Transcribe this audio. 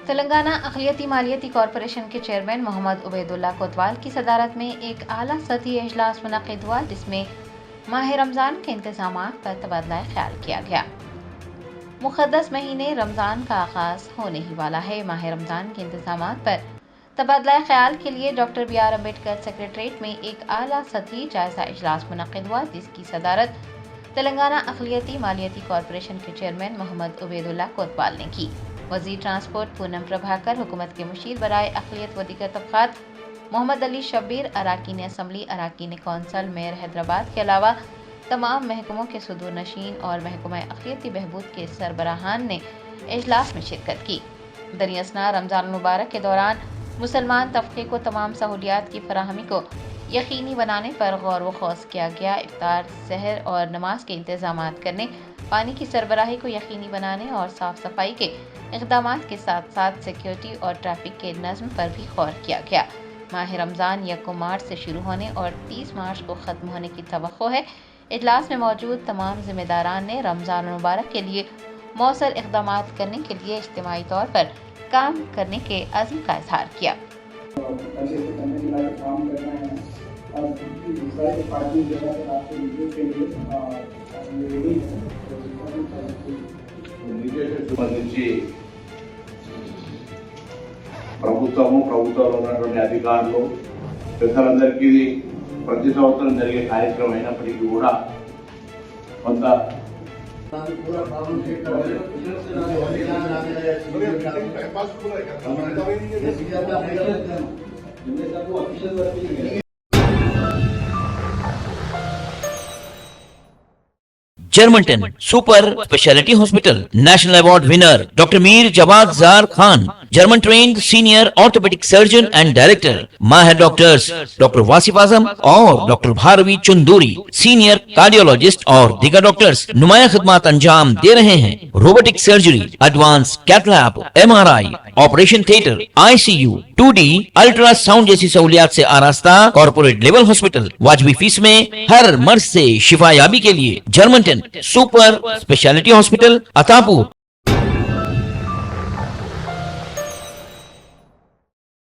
Telangana अक़लियती मालियती corporation के chairman Mohammad Ubaidullah कोतवाल की सदारत में एक आला सतही इजलास मुनक़िद हुआ, जिसमें माह रमज़ान के इंतज़ामात पर तबादला ख्याल किया गया। मुक़द्दस महीने रमज़ान का आगाज़ होने ही वाला है। माह रमज़ान के इंतज़ामात पर तबादला ख्याल के लिए डॉक्टर B.R. अम्बेडकर सेक्रेटरीट में एक आला सतही जायज़ा इजलास मुनक़िद हुआ, जिसकी सदारत तेलंगाना अक़लियती मालियती कॉरपोरेशन के चेयरमैन मोहम्मद उबैदुल्ला कोतवाल ने की। वज़ीर ट्रांसपोर्ट पूनम प्रभाकर, हुकूमत के मुशीर बराए अक़लियत व दीगर तबक़ात मोहम्मद अली शब्बीर, अराकीन असम्बली, अराकीन कौंसल, मेयर हैदराबाद के अलावा तमाम महकमों के सदूर नशीन और महकमा अक़लियती बहबूद के सरबराहान ने इजलास में शिरकत की। दरियासना रमज़ान मुबारक के दौरान मुसलमान तबक़े को तमाम सहूलियात की फराहमी को यकीनी बनाने पर गौर व खौस किया गया। इफ्तार, सहर और नमाज के इंतज़ामात करने, पानी की सरबराही को यकीनी बनाने और साफ़ सफाई के इक़दामात के साथ साथ सिक्योरिटी और ट्रैफिक के नज़्म पर भी गौर किया गया। माह रमज़ान 1 मार्च से शुरू होने और 30 मार्च को ख़त्म होने की तवक्को है। इजलास में मौजूद तमाम ज़िम्मेदारान ने रमज़ान मुबारक के लिए मौसर इक़दामात करने के लिए इज्तिमाई तौर पर काम करने के अज़्म का इज़हार किया। ప్రభుత్వంలో ఉన్నటువంటి అధికారులు పెద్దలందరికీ ప్రతి సంవత్సరం జరిగే కార్యక్రమం అయినప్పటికీ కూడా కొంత Germanten super speciality hospital, national award winner doctor Mir Jawad Zar Khan, German trained senior orthopaedic surgeon and director, माहिर डॉक्टर्स डॉक्टर वासिफ आजम और doctor Bhargavi Chunduri, senior cardiologist और दीगर डॉक्टर्स नुमाया खिदमत अंजाम दे रहे हैं। Robotic surgery, advance cath lab, MRI, operation theatre, ICU, 2D ultrasound जैसी सहूलियात से आरास्ता कॉर्पोरेट लेवल हॉस्पिटल, वाजबी फीस में हर मर्ज से शिफायाबी के लिए Germanton super speciality hospital, Attapur.